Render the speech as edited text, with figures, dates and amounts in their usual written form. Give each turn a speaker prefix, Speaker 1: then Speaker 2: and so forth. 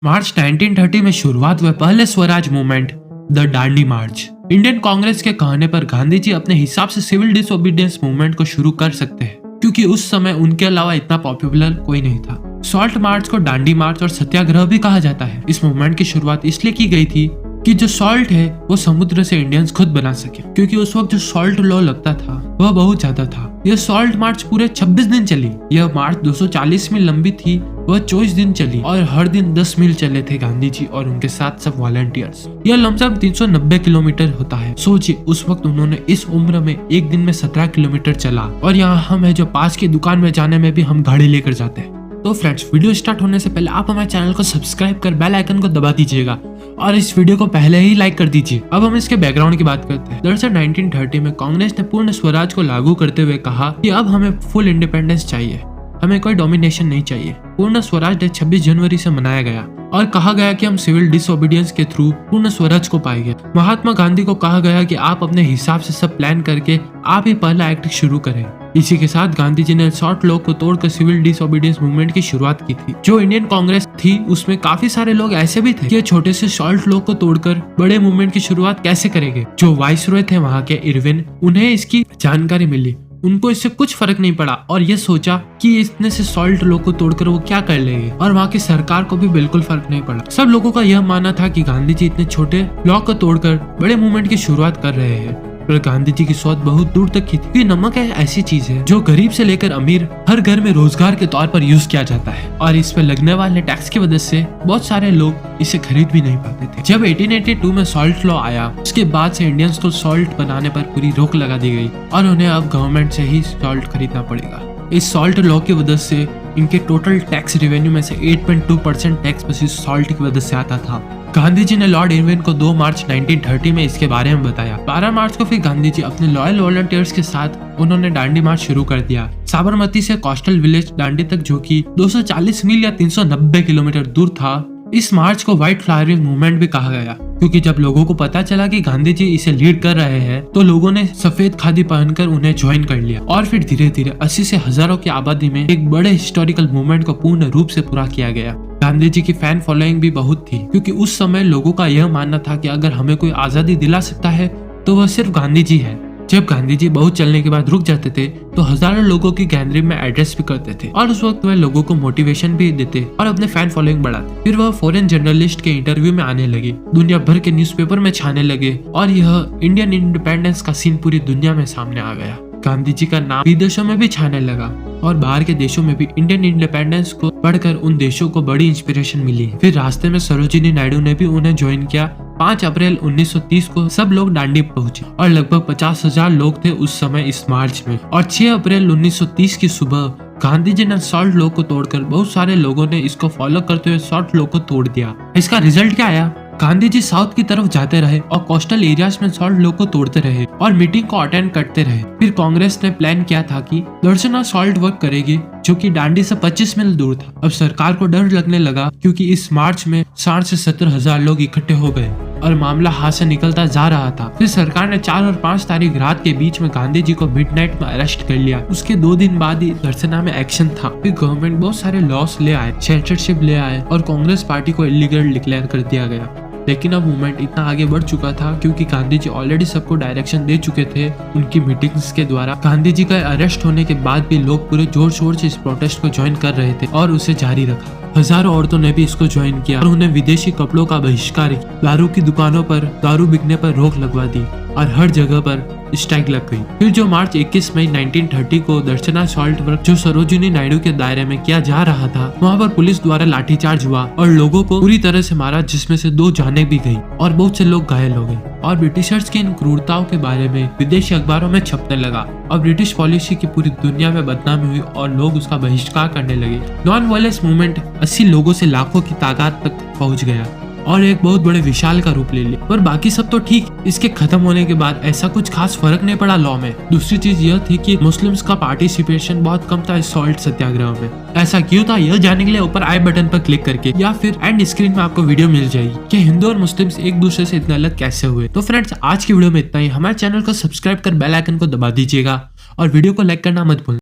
Speaker 1: मार्च 1930 में शुरुआत हुए पहले Swaraj movement the Dandi March. Indian Congress के कहने पर गांधी जी अपने हिसाब से सिविल डिसोबीडियंस मूवमेंट को शुरू कर सकते हैं, क्योंकि उस समय उनके अलावा इतना पॉपुलर कोई नहीं था। सॉल्ट मार्च को दांडी मार्च और सत्याग्रह भी कहा जाता है। इस मूवमेंट की शुरुआत इसलिए की गई थी कि जो सॉल्ट है वो समुद्र से इंडियंस खुद बना सके, क्योंकि उस वक्त जो सॉल्ट लॉ लगता था वह बहुत ज्यादा था। यह सॉल्ट मार्च पूरे 26 दिन चली। यह मार्च 240 मील लंबी थी, वह 24 दिन चली और हर दिन 10 मील चले थे गांधी जी और उनके साथ सब वॉलंटियर्स। यह लमसम 390 किलोमीटर होता है। सोचिए उस वक्त उन्होंने इस उम्र में एक दिन में 17 किलोमीटर चला, और यहाँ हम है जो पास की दुकान में जाने में भी हम गाड़ी लेकर जाते हैं। तो फ्रेंड्स, वीडियो स्टार्ट होने से पहले आप हमारे चैनल को सब्सक्राइब कर बेल आइकन को दबा दीजिएगा और इस वीडियो को पहले ही लाइक कर दीजिए। अब हम इसके बैकग्राउंड की बात करते हैं। दरअसल 1930 में कांग्रेस ने पूर्ण स्वराज को लागू करते हुए कहा कि अब हमें फुल इंडिपेंडेंस चाहिए, हमें कोई डोमिनेशन नहीं चाहिए। पूर्ण स्वराज डे 26 जनवरी से मनाया गया और कहा गया कि हम सिविल डिसोबीडियंस के थ्रू पूर्ण स्वराज को पाएंगे। महात्मा गांधी को कहा गया कि आप अपने हिसाब से सब प्लान करके आप ही पहला एक्ट शुरू करें। इसी के साथ गांधी जी ने सॉल्ट लॉ को तोड़कर सिविल डिसोबीडियंस मूवमेंट की शुरुआत की थी। जो इंडियन कांग्रेस थी उसमें काफी सारे लोग ऐसे भी थे कि छोटे से सॉल्ट लॉ को तोड़कर बड़े मूवमेंट की शुरुआत कैसे करेंगे। जो वाइसरॉय थे वहाँ के इरविन, उन्हें इसकी जानकारी मिली। उनको इससे कुछ फर्क नहीं पड़ा और ये सोचा कि इतने से सॉल्ट लॉ को तोड़कर वो क्या कर लेंगे, और वहाँ की सरकार को भी बिल्कुल फर्क नहीं पड़ा। सब लोगों का यह मानना था कि गांधी जी इतने छोटे लॉ को तोड़कर बड़े मूवमेंट की शुरुआत कर रहे हैं। पर गांधी जी की सोच बहुत दूर तक की थी कि नमक एक ऐसी चीज है जो गरीब से लेकर अमीर हर घर में रोजगार के तौर पर यूज किया जाता है, और इस पर लगने वाले टैक्स की वजह से बहुत सारे लोग इसे खरीद भी नहीं पाते थे। जब 1882 में सॉल्ट लॉ आया, उसके बाद से इंडियंस को सॉल्ट बनाने पर पूरी रोक लगा दी गई और उन्हें अब गवर्नमेंट से ही सॉल्ट खरीदना पड़ेगा। इस सॉल्ट लॉ की वजह से इनके टोटल टैक्स रेवेन्यू में से 8.2% टैक्स बस इस सॉल्ट की वजह से आता था। गांधी जी ने लॉर्ड इरविन को 2 मार्च 1930 में इसके बारे में बताया। 12 मार्च को फिर गांधी जी अपने लॉयल वॉलंटियर्स के साथ उन्होंने दांडी मार्च शुरू कर दिया, साबरमती से कोस्टल विलेज दांडी तक, जो कि 240 मील या 390 किलोमीटर दूर था। इस मार्च को व्हाइट फ्लावरिंग मूवमेंट भी कहा गया, क्योंकि जब लोगों को पता चला कि गांधी जी इसे लीड कर रहे हैं तो लोगों ने सफेद खादी पहनकर उन्हें ज्वाइन कर लिया, और फिर धीरे धीरे 80 से हजारों की आबादी में एक बड़े हिस्टोरिकल मूवमेंट को पूर्ण रूप से पूरा किया गया। गांधी जी की फैन फॉलोइंग भी बहुत थी, क्योंकि उस समय लोगों का यह मानना था कि अगर हमें कोई आजादी दिला सकता है तो वह सिर्फ गांधी जी है। जब गांधी जी बहुत चलने के बाद रुक जाते थे तो हजारों लोगों की गैदरिंग में एड्रेस भी करते थे, और उस वक्त वह लोगों को मोटिवेशन भी देते और अपने फैन फॉलोइंग बढ़ाते। फिर वह फॉरेन जर्नलिस्ट के इंटरव्यू में आने लगे, दुनिया भर के न्यूज़पेपर में छाने लगे, और यह इंडियन इंडिपेंडेंस का सीन पूरी दुनिया में सामने आ गया। गांधी जी का नाम विदेशों में भी छाने लगा और बाहर के देशों में भी इंडियन इंडिपेंडेंस को पढ़कर उन देशों को बड़ी इंस्पिरेशन मिली। फिर रास्ते में सरोजिनी नायडू ने भी उन्हें ज्वाइन किया। 5 अप्रैल 1930 को सब लोग दांडी पहुंचे और लगभग 50,000 लोग थे उस समय इस मार्च में। और 6 अप्रैल 1930 की सुबह गांधी जी ने सॉल्ट लॉ को तोड़कर बहुत सारे लोगों ने इसको फॉलो करते हुए सॉल्ट लॉ को तोड़ दिया। इसका रिजल्ट क्या आया? गांधी जी साउथ की तरफ जाते रहे और कोस्टल एरियाज में सॉल्ट लॉ को तोड़ते रहे और मीटिंग को अटेंड करते रहे। फिर कांग्रेस ने प्लान किया था कि दर्शना सॉल्ट वर्क करेगी, जो कि दांडी से 25 मील दूर था। अब सरकार को डर लगने लगा, क्योंकि इस मार्च में 60 से 70,000 लोग इकट्ठे हो गए और मामला हाथ से निकलता जा रहा था। फिर सरकार ने 4 और 5 तारीख रात के बीच में गांधी जी को मिडनाइट में अरेस्ट कर लिया। उसके 2 दिन बाद ही दर्शना में एक्शन था। फिर गवर्नमेंट बहुत सारे लॉस ले आए, सेंसरशिप ले आए, और कांग्रेस पार्टी को इलीगल डिक्लेयर कर दिया गया। लेकिन अब मूवमेंट इतना आगे बढ़ चुका था, क्योंकि गांधी जी ऑलरेडी सबको डायरेक्शन दे चुके थे उनकी मीटिंग्स के द्वारा। गांधी जी का अरेस्ट होने के बाद भी लोग पूरे जोर शोर से इस प्रोटेस्ट को ज्वाइन कर रहे थे और उसे जारी रखा। हजारों औरतों ने भी इसको ज्वाइन किया और उन्हें विदेशी कपड़ों का बहिष्कार किया। दारू की दुकानों पर दारू बिकने पर रोक लगवा दी और हर जगह पर स्ट्राइक लग गई। फिर जो मार्च 21 मई 1930 को दर्शना सॉल्ट वर्क जो सरोजिनी नायडू के दायरे में किया जा रहा था, वहाँ पर पुलिस द्वारा लाठीचार्ज हुआ और लोगों को पूरी तरह से मारा, जिसमें से 2 जानें भी गई और बहुत से लोग घायल हो गए। और ब्रिटिशर्स की इन क्रूरताओं के बारे में विदेशी अखबारों में छपने लगा और ब्रिटिश पॉलिसी की पूरी दुनिया में बदनामी हुई और लोग उसका बहिष्कार करने लगे। नॉन वायलेंस मूवमेंट 80 लोगों से लाखों की तादाद तक पहुंच गया और एक बहुत बड़े विशाल का रूप ले लिया। पर बाकी सब तो ठीक। इसके खत्म होने के बाद ऐसा कुछ खास फर्क नहीं पड़ा लॉ में। दूसरी चीज यह थी कि मुस्लिम्स का पार्टिसिपेशन बहुत कम था इस सॉल्ट सत्याग्रह में। ऐसा क्यों था, यह जानने के लिए ऊपर आई बटन पर क्लिक करके या फिर एंड स्क्रीन में आपको वीडियो मिल जाएगी कि हिंदू और मुस्लिम्स एक दूसरे से इतने अलग कैसे हुए। तो फ्रेंड्स, आज की वीडियो में इतना ही। हमारे चैनल को सब्सक्राइब कर बेल आइकन को दबा दीजिएगा और वीडियो को लाइक करना मत भूलना।